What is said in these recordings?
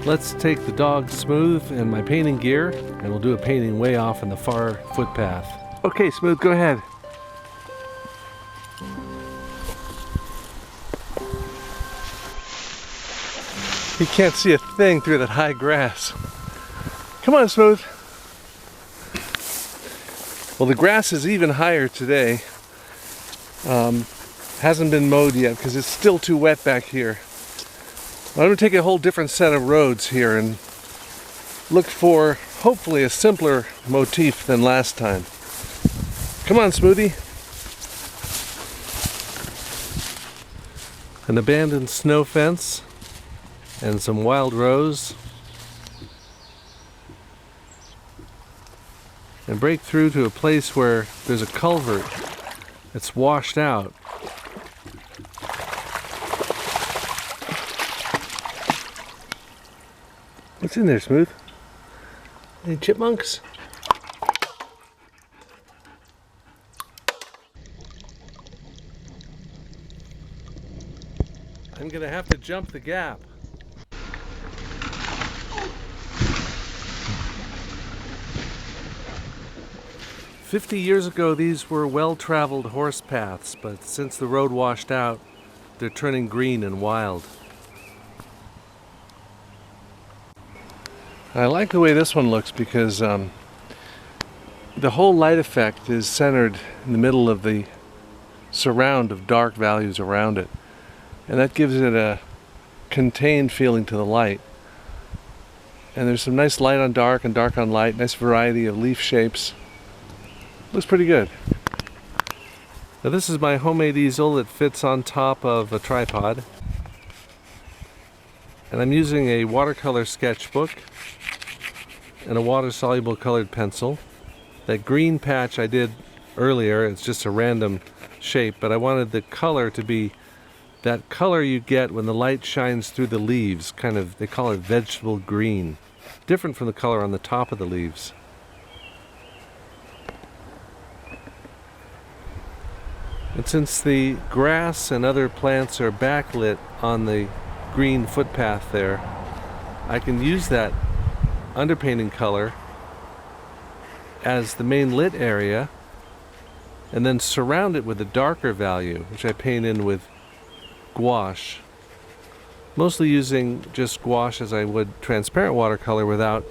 Let's take the dog Smooth and my painting gear, and we'll do a painting way off in the far footpath. Okay, Smooth, go ahead. He can't see a thing through that high grass. Come on, Smooth. Well, the grass is even higher today. Hasn't been mowed yet because it's still too wet back here. I'm going to take a whole different set of roads here and look for hopefully a simpler motif than last time. Come on, Smoothie. An abandoned snow fence and some wild rose. And break through to a place where there's a culvert that's washed out. What's in there, Smooth? Any chipmunks? I'm gonna have to jump the gap. "50 years ago, these were well-traveled horse paths, but since the road washed out, they're turning green and wild." I like the way this one looks because the whole light effect is centered in the middle of the surround of dark values around it. And that gives it a contained feeling to the light. And there's some nice light on dark and dark on light, nice variety of leaf shapes. Looks pretty good. Now this is my homemade easel that fits on top of a tripod. And I'm using a watercolor sketchbook and a water-soluble colored pencil. That green patch I did earlier, it's just a random shape, but I wanted the color to be that color you get when the light shines through the leaves, kind of, they call it vegetable green. Different from the color on the top of the leaves. And since the grass and other plants are backlit on the green footpath there, I can use that underpainting color as the main lit area and then surround it with a darker value, which I paint in with gouache. Mostly using just gouache as I would transparent watercolor without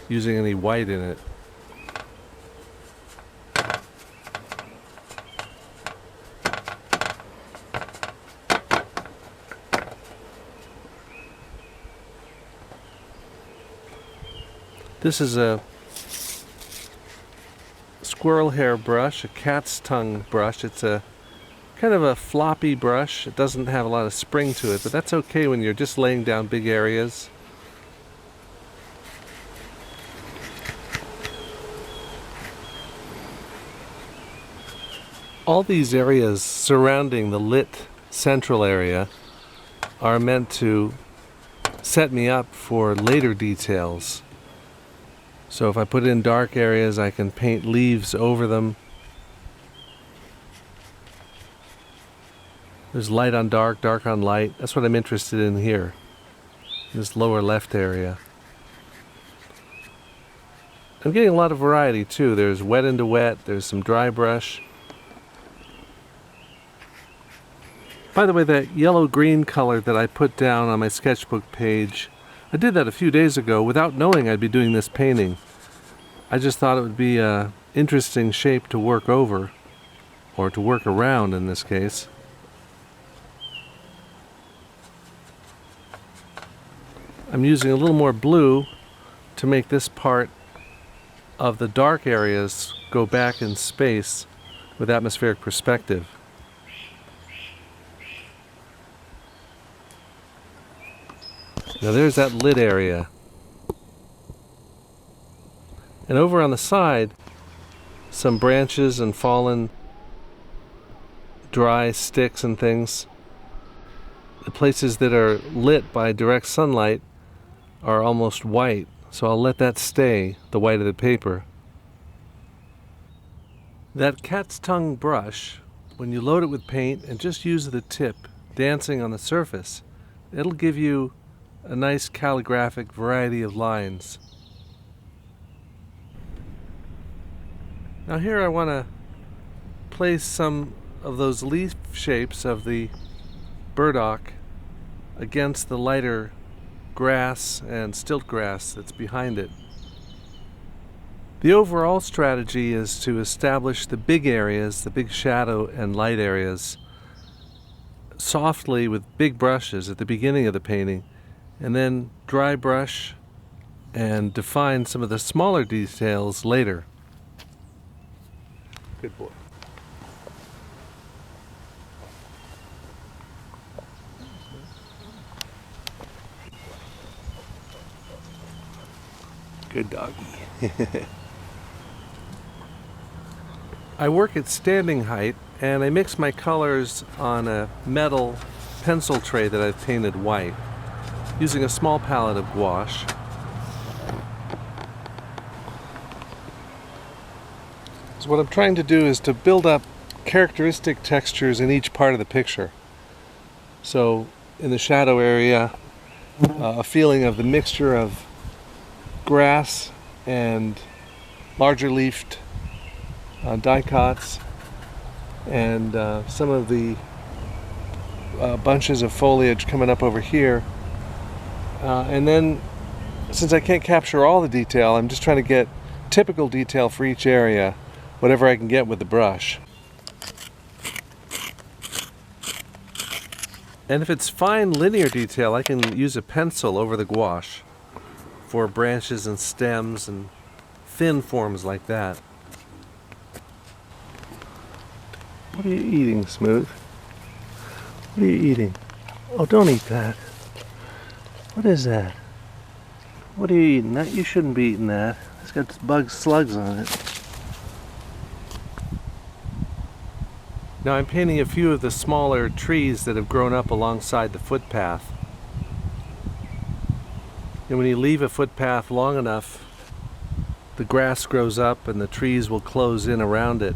using any white in it. This is a squirrel hair brush, a cat's tongue brush. It's a kind of a floppy brush. It doesn't have a lot of spring to it, but that's okay when you're just laying down big areas. All these areas surrounding the lit central area are meant to set me up for later details. So if I put in dark areas, I can paint leaves over them. There's light on dark, dark on light. That's what I'm interested in here, this lower left area. I'm getting a lot of variety too. There's wet into wet, there's some dry brush. By the way, that yellow-green color that I put down on my sketchbook page, I did that a few days ago without knowing I'd be doing this painting. I just thought it would be an interesting shape to work over, or to work around in this case. I'm using a little more blue to make this part of the dark areas go back in space with atmospheric perspective. Now there's that lit area. And over on the side, some branches and fallen dry sticks and things. The places that are lit by direct sunlight are almost white, so I'll let that stay, the white of the paper. That cat's tongue brush, when you load it with paint and just use the tip dancing on the surface, it'll give you a nice calligraphic variety of lines. Now here I want to place some of those leaf shapes of the burdock against the lighter grass and stilt grass that's behind it. The overall strategy is to establish the big areas, the big shadow and light areas, softly with big brushes at the beginning of the painting, and then dry brush and define some of the smaller details later. Good boy. Good doggy. I work at standing height, and I mix my colors on a metal pencil tray that I've painted white, using a small palette of gouache. So what I'm trying to do is to build up characteristic textures in each part of the picture. So in the shadow area, a feeling of the mixture of grass and larger leafed dicots, and some of the bunches of foliage coming up over here. And then, since I can't capture all the detail, I'm just trying to get typical detail for each area, whatever I can get with the brush. And if it's fine linear detail, I can use a pencil over the gouache for branches and stems and thin forms like that. What are you eating, Smooth? What are you eating? Oh, don't eat that. What is that? What are you eating? That, you shouldn't be eating that. It's got bugs, slugs on it. Now I'm painting a few of the smaller trees that have grown up alongside the footpath. And when you leave a footpath long enough, the grass grows up and the trees will close in around it,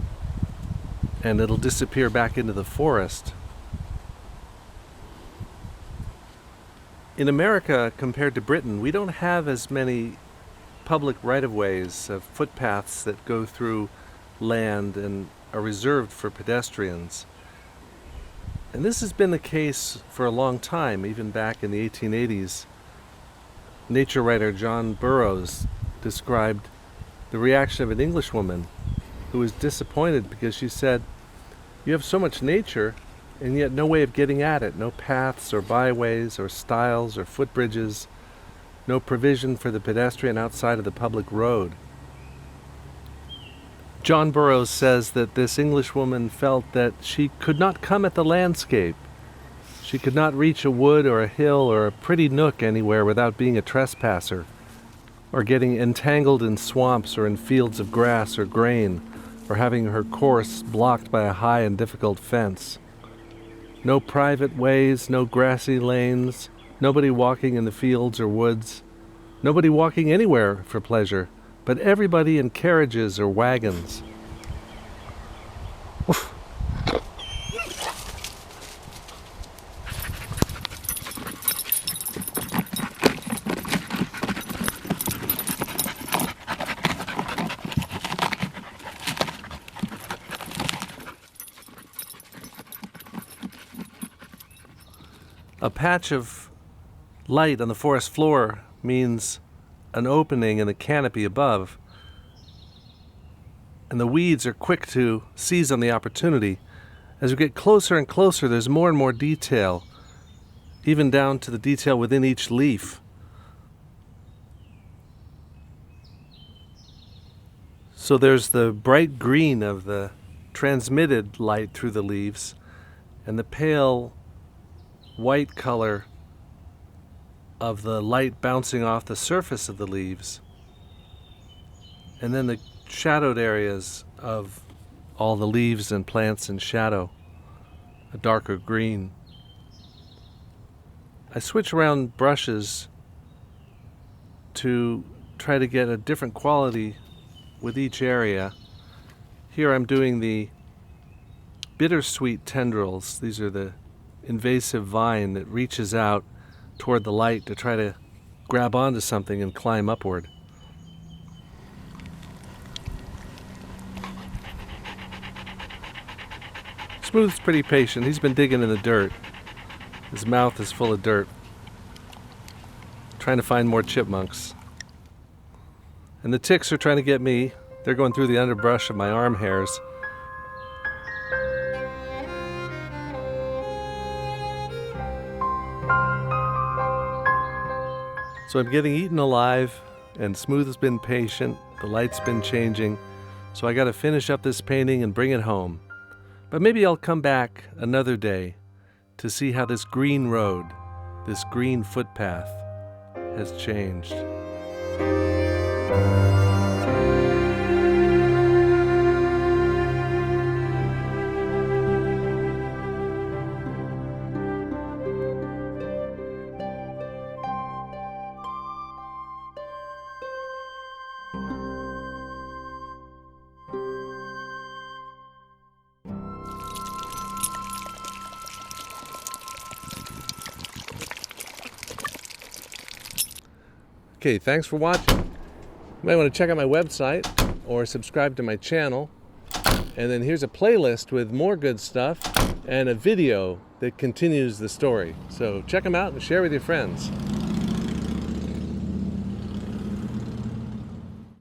and it'll disappear back into the forest. In America, compared to Britain, we don't have as many public right-of-ways of footpaths that go through land and are reserved for pedestrians. And this has been the case for a long time, even back in the 1880s. Nature writer John Burroughs described the reaction of an Englishwoman who was disappointed because she said, "You have so much nature and yet no way of getting at it, no paths or byways or stiles or footbridges, no provision for the pedestrian outside of the public road." John Burroughs says that this Englishwoman felt that she could not come at the landscape. She could not reach a wood or a hill or a pretty nook anywhere without being a trespasser, or getting entangled in swamps or in fields of grass or grain, or having her course blocked by a high and difficult fence. No private ways, no grassy lanes, nobody walking in the fields or woods, nobody walking anywhere for pleasure, but everybody in carriages or wagons. Oof. A patch of light on the forest floor means an opening in the canopy above, and the weeds are quick to seize on the opportunity. As we get closer and closer, there's more and more detail, even down to the detail within each leaf. So there's the bright green of the transmitted light through the leaves, and the pale white color of the light bouncing off the surface of the leaves, and then the shadowed areas of all the leaves and plants in shadow, a darker green. I switch around brushes to try to get a different quality with each area. Here I'm doing the bittersweet tendrils. These are the invasive vine that reaches out toward the light to try to grab onto something and climb upward. Smooth's pretty patient. He's been digging in the dirt. His mouth is full of dirt, trying to find more chipmunks. And the ticks are trying to get me. They're going through the underbrush of my arm hairs. So I'm getting eaten alive, and Smooth has been patient. The light's been changing. So I got to finish up this painting and bring it home. But maybe I'll come back another day to see how this green road, this green footpath, has changed. Okay, thanks for watching. You might want to check out my website or subscribe to my channel. And then here's a playlist with more good stuff and a video that continues the story. So check them out and share with your friends.